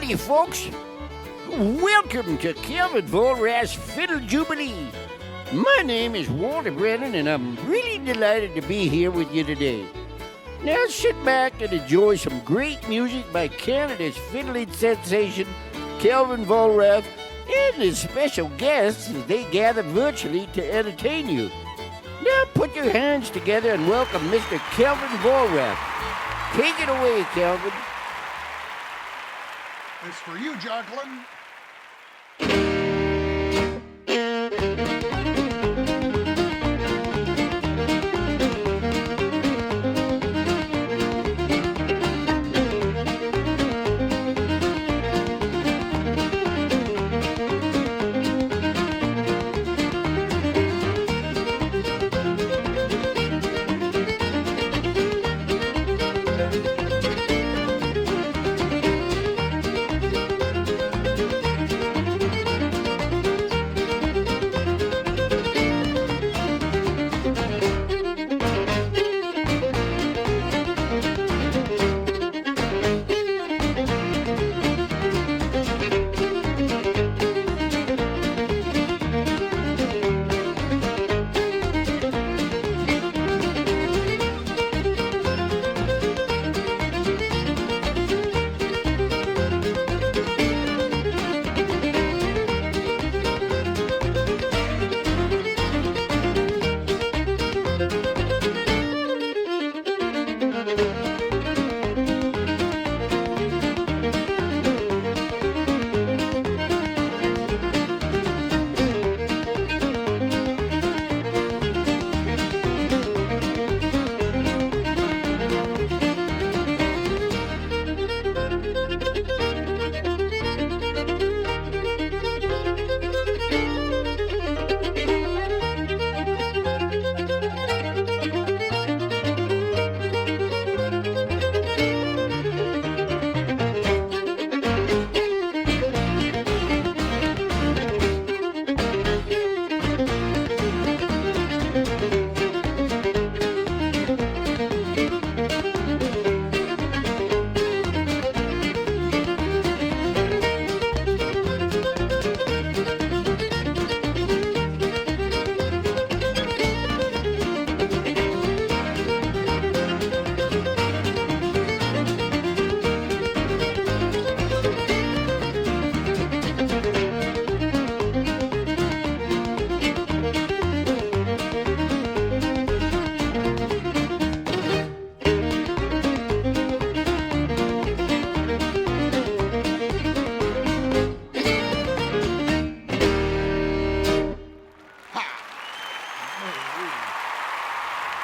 Howdy, folks. Welcome to Kelvin Vollrath's Fiddle Jubilee. My name is Walter Brennan, and I'm really delighted to be here with you today. Now sit back and enjoy some great music by Canada's fiddling sensation, Kelvin Vollrath, and his special guests as they gather virtually to entertain you. Now put your hands together and welcome Mr. Kelvin Vollrath. Take it away, Kelvin. It's for you, Jacqueline.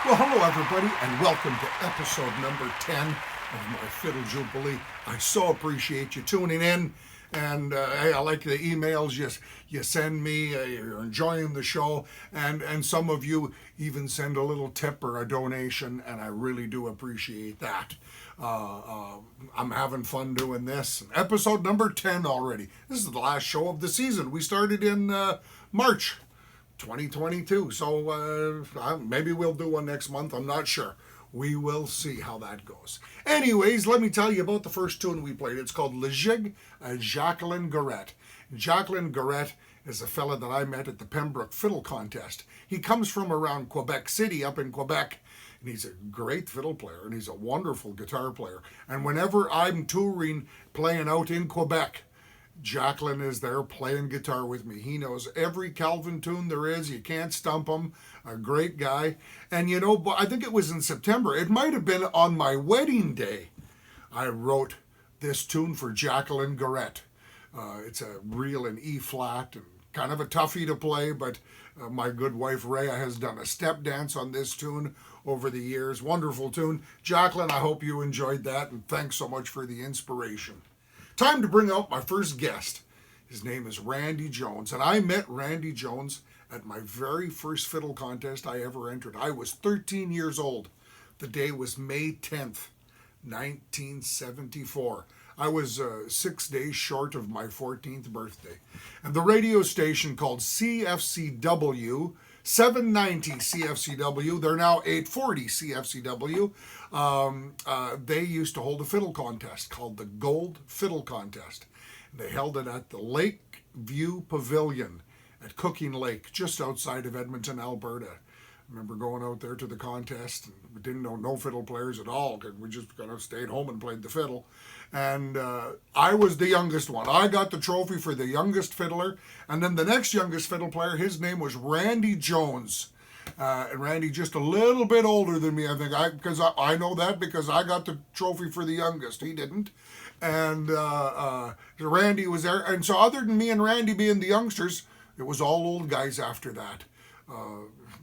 Well, hello, everybody, and welcome to episode number 10 of my Fiddle Jubilee. I so appreciate you tuning in, and hey, I like the emails you send me. You're enjoying the show, and some of you even send a little tip or a donation, and I really do appreciate that. I'm having fun doing this. Episode number 10 already. This is the last show of the season. We started in March 2022, so maybe we'll do one next month. I'm not sure. We will see how that goes. Anyways, let me tell you about the first tune we played. It's called Le Jig, Jacqueline Garrett. Jacqueline Garrett is a fella that I met at the Pembroke Fiddle Contest. He comes from around Quebec City, up in Quebec, and he's a great fiddle player, and he's a wonderful guitar player. And whenever I'm touring, playing out in Quebec, Jacqueline is there playing guitar with me. He knows every Calvin tune there is. You can't stump him. A great guy. And you know, I think it was in September. It might have been on my wedding day. I wrote this tune for Jacqueline Garrett. It's a reel in E flat and kind of a toughie to play, but my good wife Rhea has done a step dance on this tune over the years. Wonderful tune. Jacqueline, I hope you enjoyed that, and thanks so much for the inspiration. Time to bring out my first guest. His name is Randy Jones, and I met Randy Jones at my very first fiddle contest I ever entered. I was 13 years old. The day was May 10th, 1974. I was 6 days short of my 14th birthday. And the radio station called CFCW, 790 CFCW, they're now 840 CFCW, they used to hold a fiddle contest called the Gold Fiddle Contest. They held it at the Lakeview Pavilion at Cooking Lake, just outside of Edmonton, Alberta. I remember going out there to the contest, and we didn't know no fiddle players at all, because we just kind of stayed home and played the fiddle. And I was the youngest one. I got the trophy for the youngest fiddler, and then the next youngest fiddle player, his name was Randy Jones. And Randy just a little bit older than me, I think. I know that because I got the trophy for the youngest. He didn't. And Randy was there. And so other than me and Randy being the youngsters, it was all old guys after that.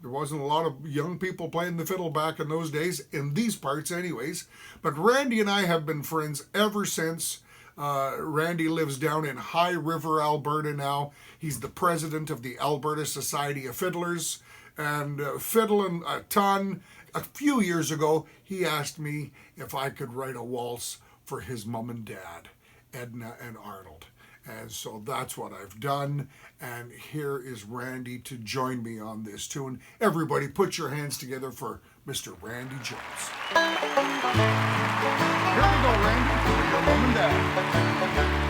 There wasn't a lot of young people playing the fiddle back in those days, in these parts anyways. But Randy and I have been friends ever since. Randy lives down in High River, Alberta now. He's the president of the Alberta Society of Fiddlers, and fiddling a ton. A few years ago, he asked me if I could write a waltz for his mom and dad, Edna and Arnold. And so that's what I've done. And here is Randy to join me on this tune. Everybody put your hands together for Mr. Randy Jones. Here we go, Randy, for your mom and dad.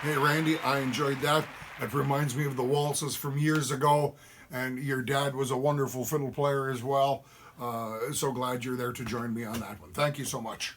Hey, Randy, I enjoyed that. That reminds me of the waltzes from years ago, and your dad was a wonderful fiddle player as well. So glad you're there to join me on that one. Thank you so much.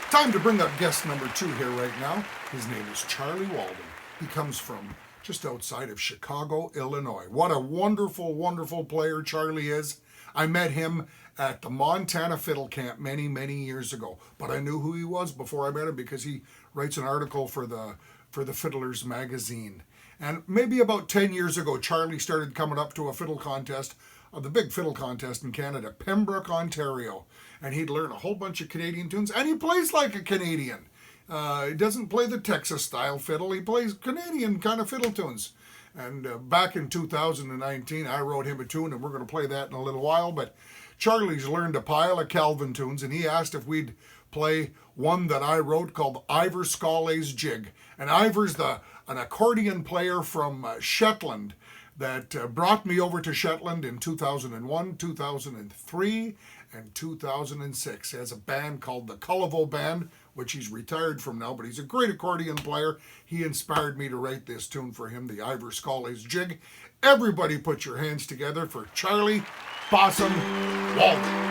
Time to bring up guest number 2 here right now. His name is Charlie Walden. He comes from just outside of Chicago, Illinois. What a wonderful, wonderful player Charlie is. I met him at the Montana Fiddle Camp many, many years ago, but I knew who he was before I met him because he writes an article for the Fiddlers magazine. And maybe about 10 years ago, Charlie started coming up to a fiddle contest, the big fiddle contest in Canada, Pembroke, Ontario. And he'd learn a whole bunch of Canadian tunes, and he plays like a Canadian. He doesn't play the Texas-style fiddle. He plays Canadian kind of fiddle tunes. And back in 2019, I wrote him a tune, and we're going to play that in a little while. But Charlie's learned a pile of Calvin tunes, and he asked if we'd play one that I wrote called Ivor Scully's Jig. And Ivor's an accordion player from Shetland that brought me over to Shetland in 2001, 2003, and 2006. He has a band called the Cullivo Band, which he's retired from now, but he's a great accordion player. He inspired me to write this tune for him, the Ivor Scully's Jig. Everybody put your hands together for Charlie Possum Walden.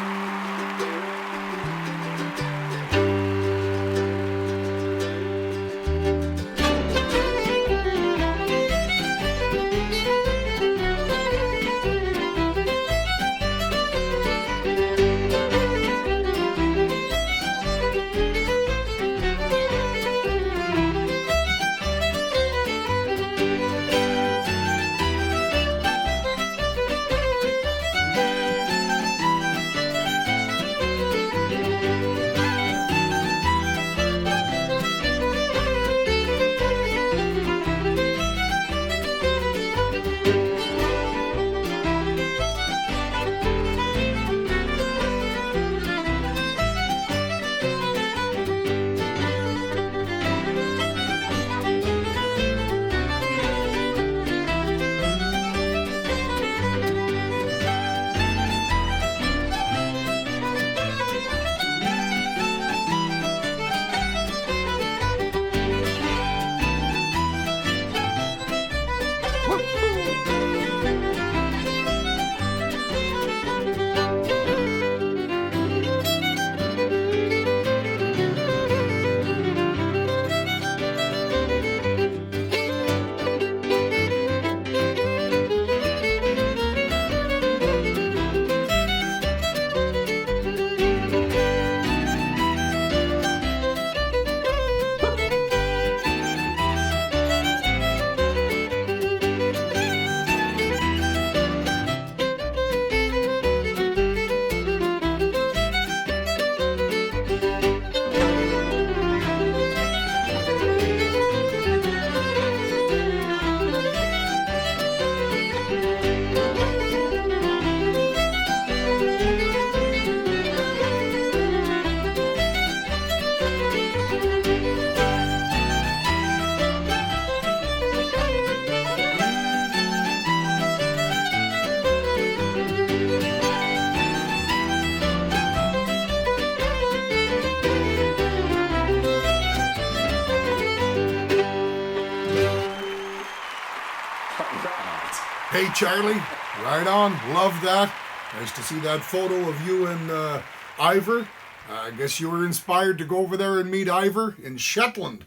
Hey, Charlie, right on. Love that. Nice to see that photo of you and Ivor. I guess you were inspired to go over there and meet Ivor in Shetland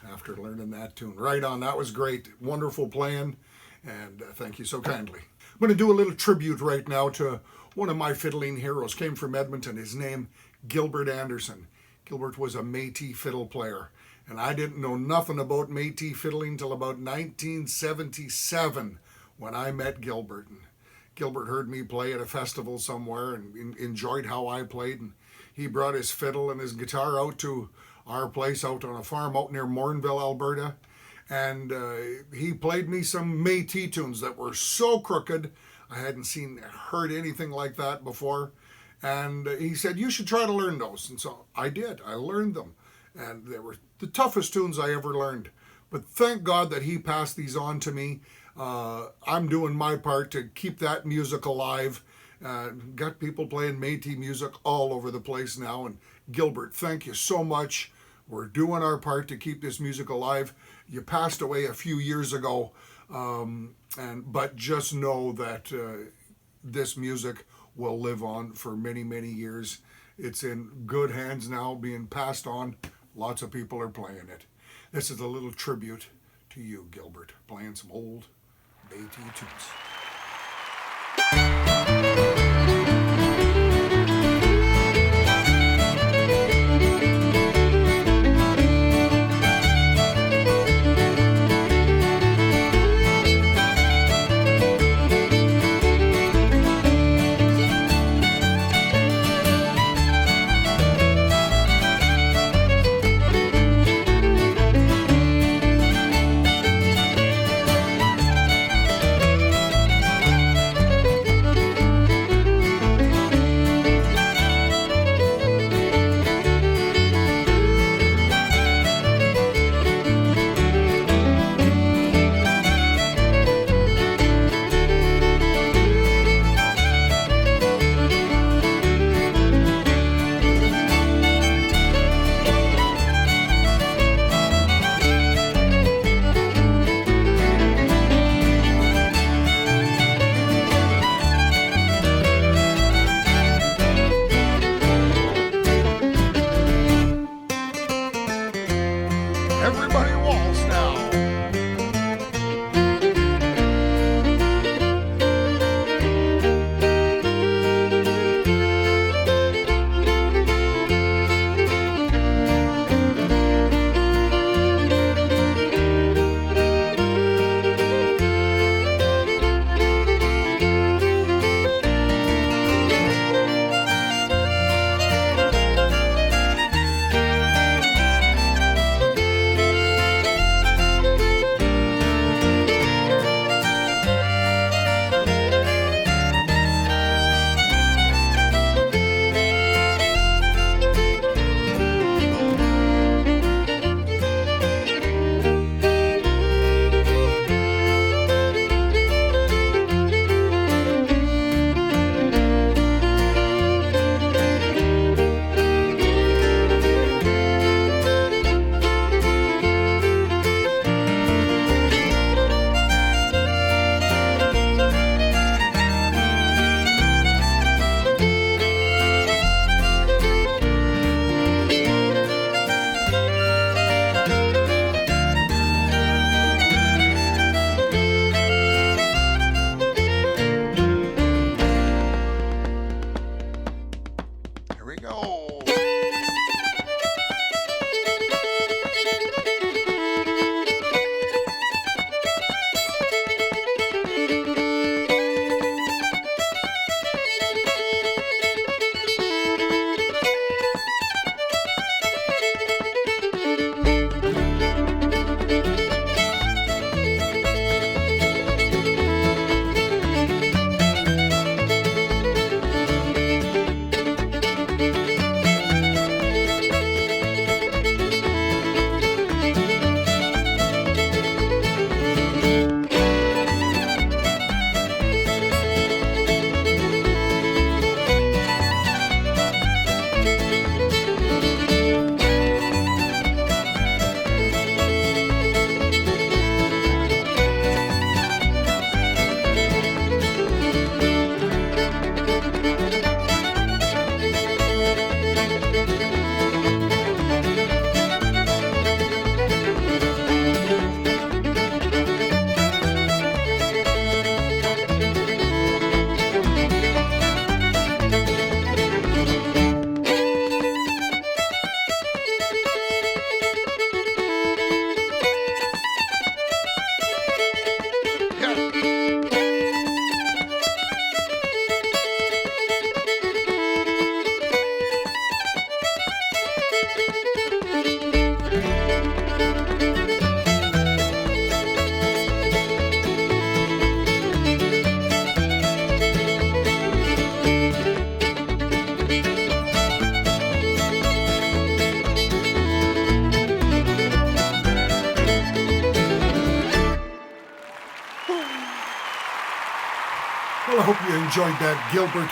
after learning that tune. Right on. That was great. Wonderful playing, and thank you so kindly. I'm going to do a little tribute right now to one of my fiddling heroes. Came from Edmonton. His name, Gilbert Anderson. Gilbert was a Métis fiddle player, and I didn't know nothing about Métis fiddling till about 1977 when I met Gilbert. And Gilbert heard me play at a festival somewhere and enjoyed how I played, and he brought his fiddle and his guitar out to our place out on a farm out near Morinville, Alberta, and he played me some Métis tunes that were so crooked I hadn't heard anything like that before. And he said, you should try to learn those. And so I did. I learned them. And they were the toughest tunes I ever learned. But thank God that he passed these on to me. I'm doing my part to keep that music alive. Got people playing Métis music all over the place now. And Gilbert, thank you so much. We're doing our part to keep this music alive. You passed away a few years ago. But just know that this music will live on for many, many years. It's in good hands now, being passed on. Lots of people are playing it. This is a little tribute to you, Gilbert, playing some old Métis tunes. Well, I hope you enjoyed that Gilbert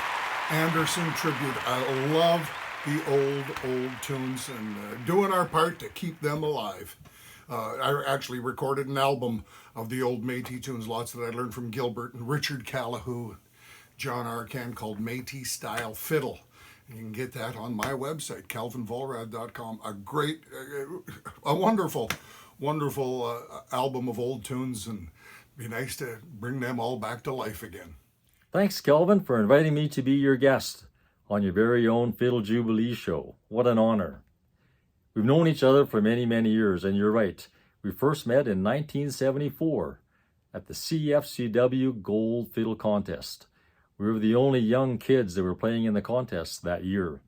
Anderson tribute. I love the old tunes and doing our part to keep them alive. I actually recorded an album of the old Métis tunes, lots that I learned from Gilbert and Richard Callahoo, John Arcan, called Métis Style Fiddle. You can get that on my website, calvinvollrath.com. A great, a wonderful album of old tunes, and be nice to bring them all back to life again. Thanks, Kelvin, for inviting me to be your guest on your very own Fiddle Jubilee show. What an honor. We've known each other for many, many years, and you're right. We first met in 1974 at the CFCW Gold Fiddle Contest. We were the only young kids that were playing in the contest that year.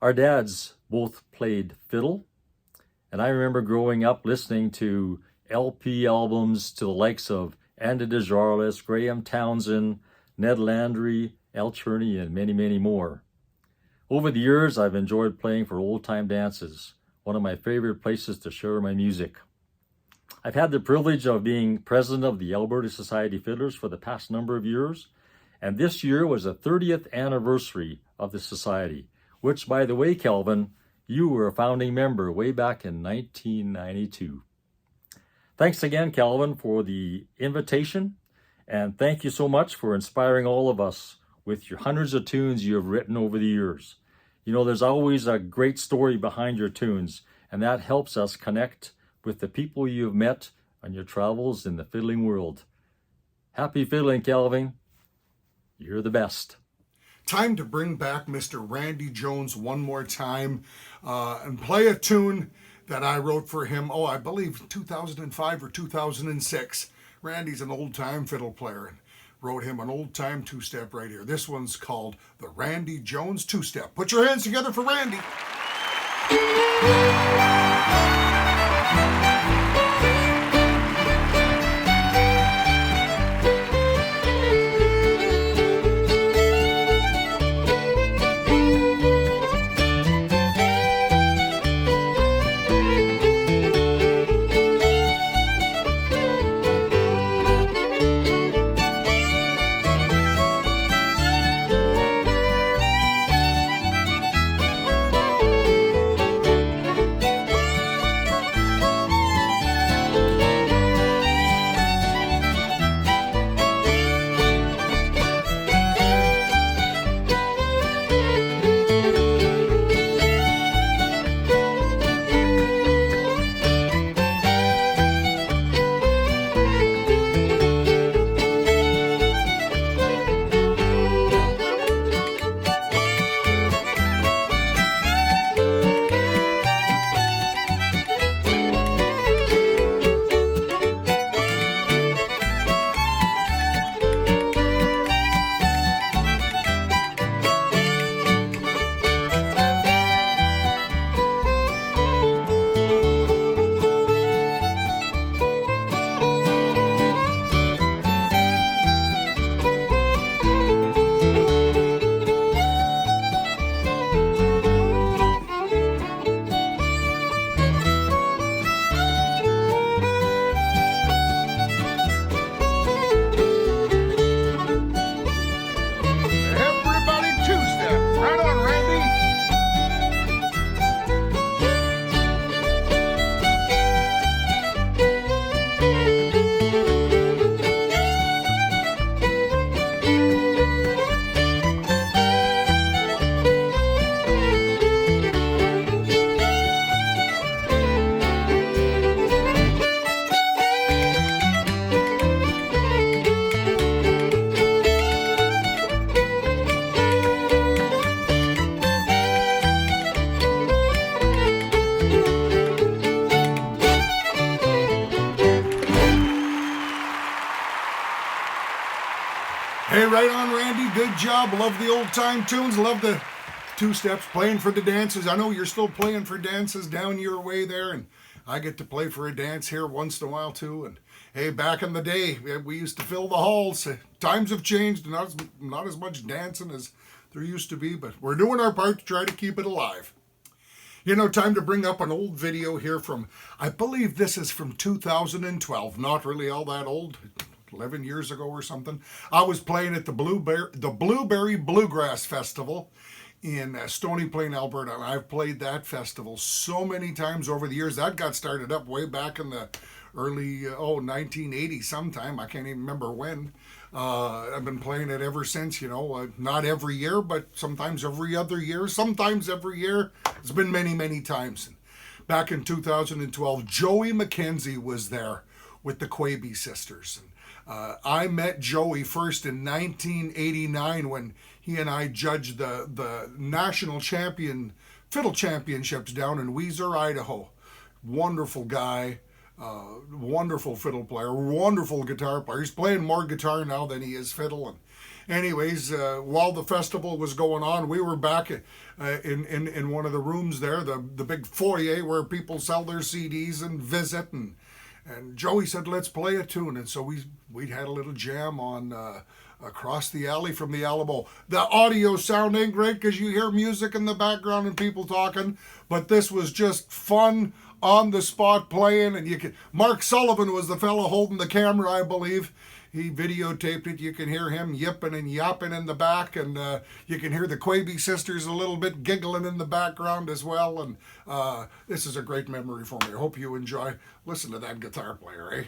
Our dads both played fiddle, and I remember growing up listening to LP albums to the likes of Andy DeJarlis, Graham Townsend, Ned Landry, Al Cherney, and many, many more. Over the years, I've enjoyed playing for old-time dances, one of my favorite places to share my music. I've had the privilege of being president of the Alberta Society Fiddlers for the past number of years, and this year was the 30th anniversary of the Society, which, by the way, Kelvin, you were a founding member way back in 1992. Thanks again, Kelvin, for the invitation, and thank you so much for inspiring all of us with your hundreds of tunes you have written over the years. You know, there's always a great story behind your tunes, and that helps us connect with the people you've met on your travels in the fiddling world. Happy fiddling, Kelvin. You're the best. Time to bring back Mr. Randy Jones one more time and play a tune that I wrote for him, I believe 2005 or 2006. Randy's an old-time fiddle player and wrote him an old-time two-step right here. This one's called the Randy Jones Two-Step. Put your hands together for Randy. Hey, right on, Randy. Good job. Love the old-time tunes. Love the two-steps, playing for the dances. I know you're still playing for dances down your way there, and I get to play for a dance here once in a while, too. And, hey, back in the day, we used to fill the halls. Times have changed. Not as much dancing as there used to be, but we're doing our part to try to keep it alive. You know, time to bring up an old video here from, I believe this is from 2012. Not really all that old. 11 years ago or something. I was playing at the Blueberry Bluegrass Festival in Stony Plain, Alberta, and I've played that festival so many times over the years. That got started up way back in the early 1980 sometime. I can't even remember when. I've been playing it ever since, not every year, but sometimes every other year, sometimes every year. It's been many, many times. Back in 2012, Joey Mckenzie was there with the Quaby sisters. I met Joey first in 1989 when he and I judged the national fiddle championships down in Weiser, Idaho. Wonderful guy, wonderful fiddle player, wonderful guitar player. He's playing more guitar now than he is fiddle. And anyways, while the festival was going on, we were back in one of the rooms there, the big foyer where people sell their CDs and visit. And Joey said, let's play a tune. And so we had a little jam on Across the Alley from the Alamo. The audio sound ain't great because you hear music in the background and people talking, but this was just fun, on the spot playing. And Mark Sullivan was the fellow holding the camera, I believe. He videotaped it. You can hear him yipping and yapping in the back, and you can hear the Quaby sisters a little bit giggling in the background as well. And this is a great memory for me. I hope you enjoy. Listen to that guitar player, eh?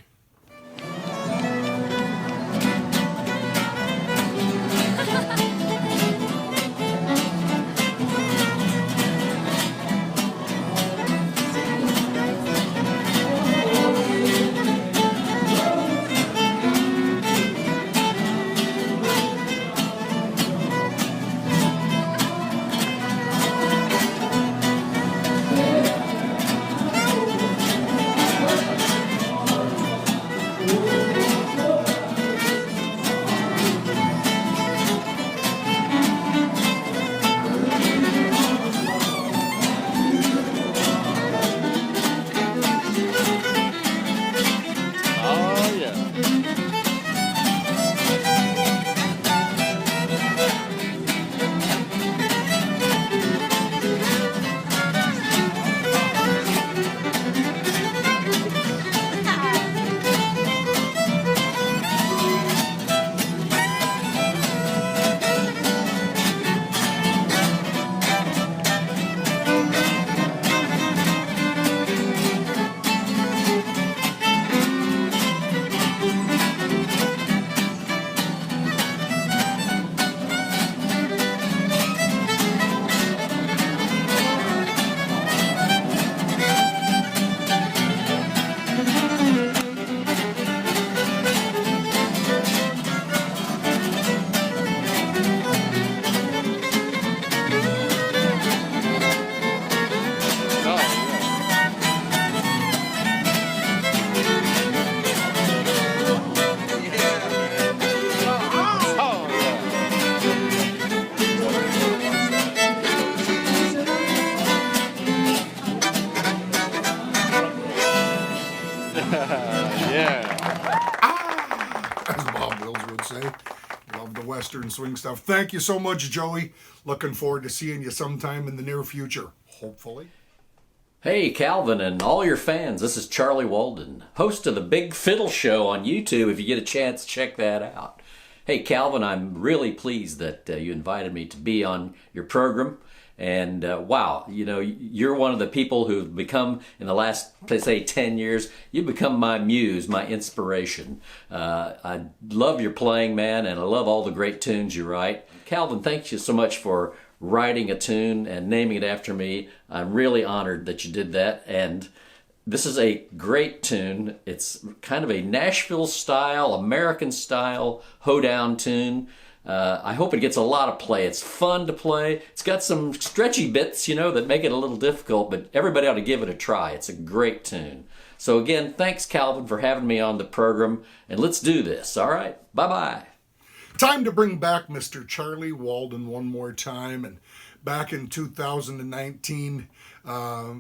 Western swing stuff. Thank you so much, Joey. Looking forward to seeing you sometime in the near future, hopefully. Hey, Calvin and all your fans. This is Charlie Walden, host of the Big Fiddle Show on YouTube. If you get a chance, check that out. Hey, Calvin, I'm really pleased that you invited me to be on your program. And wow, you're one of the people who've become, in the last, let's say, 10 years, you've become my muse, my inspiration. I love your playing, man, and I love all the great tunes you write. Calvin, thank you so much for writing a tune and naming it after me. I'm really honored that you did that. And this is a great tune. It's kind of a Nashville-style, American-style hoedown tune. I hope it gets a lot of play. It's fun to play. It's got some stretchy bits, that make it a little difficult, but everybody ought to give it a try. It's a great tune. So again, thanks, Calvin, for having me on the program, and let's do this, all right? Bye-bye. Time to bring back Mr. Charlie Walden one more time. And back in 2019,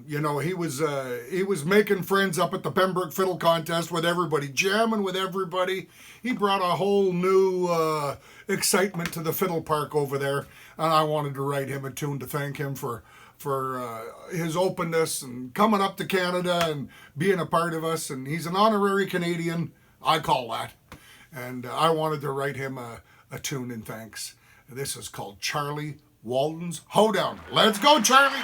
he was making friends up at the Pembroke Fiddle Contest with everybody, jamming with everybody. He brought a whole new excitement to the fiddle park over there, and I wanted to write him a tune to thank him for his openness and coming up to Canada and being a part of us. And he's an honorary Canadian, I call that. and I wanted to write him a tune in thanks. This is called Charlie Walden's Hoedown. Let's go, Charlie!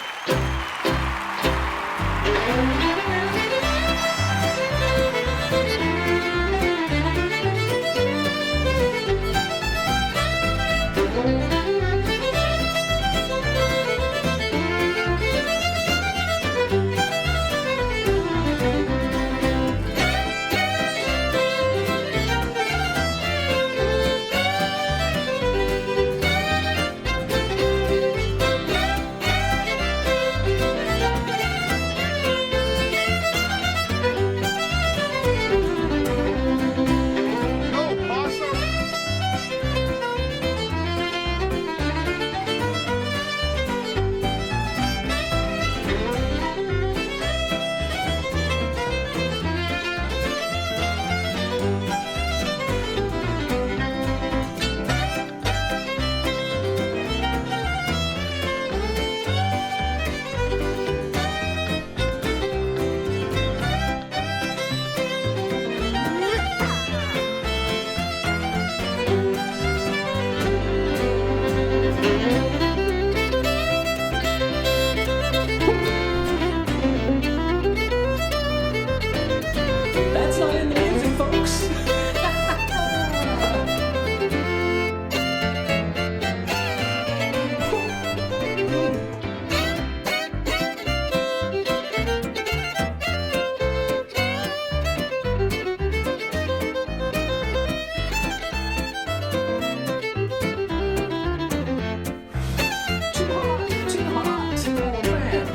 That's not in the music, folks. Too hot. Oh, man.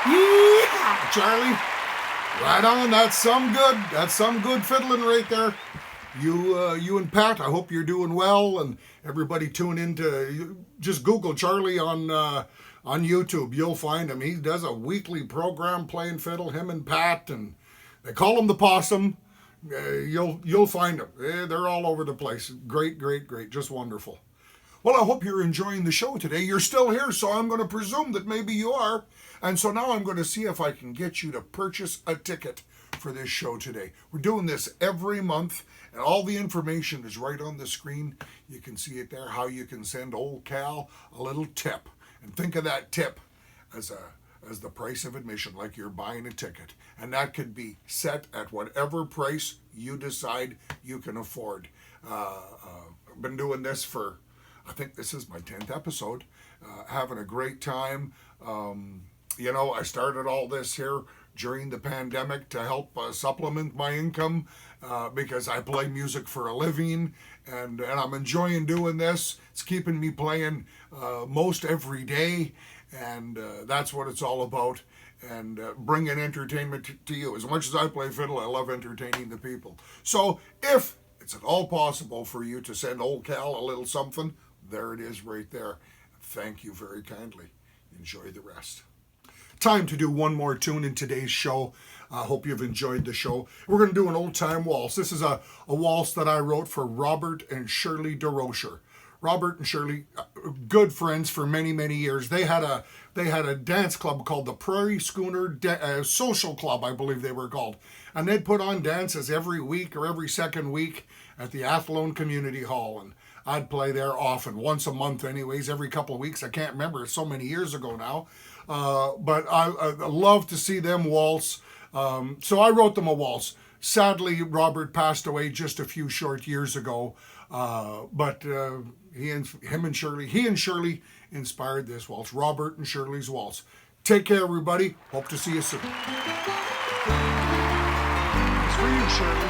Yee Haw, Charlie. Right on. That's some good. That's some good fiddling right there. You and Pat, I hope you're doing well, and everybody tune in to just Google Charlie on YouTube. You'll find him. He does a weekly program playing fiddle. Him and Pat, and they call him the Possum. You'll find them. They're all over the place. Great, just wonderful. Well, I hope you're enjoying the show today. You're still here, so I'm going to presume that maybe you are. And so now I'm going to see if I can get you to purchase a ticket for this show today. We're doing this every month, and all the information is right on the screen. You can see it there, how you can send old Cal a little tip. And think of that tip as the price of admission, like you're buying a ticket. And that could be set at whatever price you decide you can afford. I've been doing this for, I think this is my 10th episode, having a great time. I started all this here during the pandemic to help supplement my income because I play music for a living, and I'm enjoying doing this. It's keeping me playing most every day, and that's what it's all about, and bringing entertainment to you. As much as I play fiddle, I love entertaining the people. So if it's at all possible for you to send old Cal a little something, there it is right there. Thank you very kindly. Enjoy the rest. Time to do one more tune in today's show. I hope you've enjoyed the show. We're going to do an old-time waltz. This is a waltz that I wrote for Robert and Shirley DeRocher. Robert and Shirley, good friends for many, many years. They had a dance club called the Prairie Schooner Social Club, I believe they were called. And they'd put on dances every week or every second week at the Athlone Community Hall. And I'd play there often, once a month anyways, every couple of weeks. I can't remember, it's so many years ago now. But I love to see them waltz. So I wrote them a waltz. Sadly, Robert passed away just a few short years ago. But he and Shirley inspired this waltz, Robert and Shirley's waltz. Take care, everybody. Hope to see you soon. It's for you, Shirley.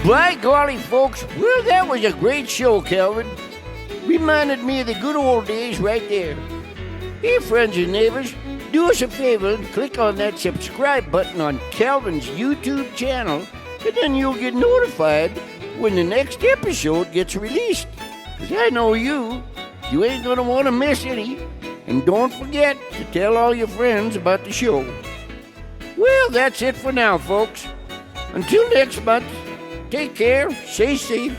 By golly, folks, well, that was a great show, Calvin. Reminded me of the good old days right there. Hey, friends and neighbors, do us a favor and click on that subscribe button on Calvin's YouTube channel, and then you'll get notified when the next episode gets released. Because I know you ain't going to want to miss any. And don't forget to tell all your friends about the show. Well, that's it for now, folks. Until next month, take care, stay safe,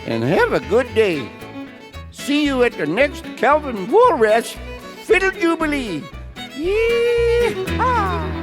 and have a good day. See you at the next Calvin Vollrath Fiddle Jubilee. Yee Haw!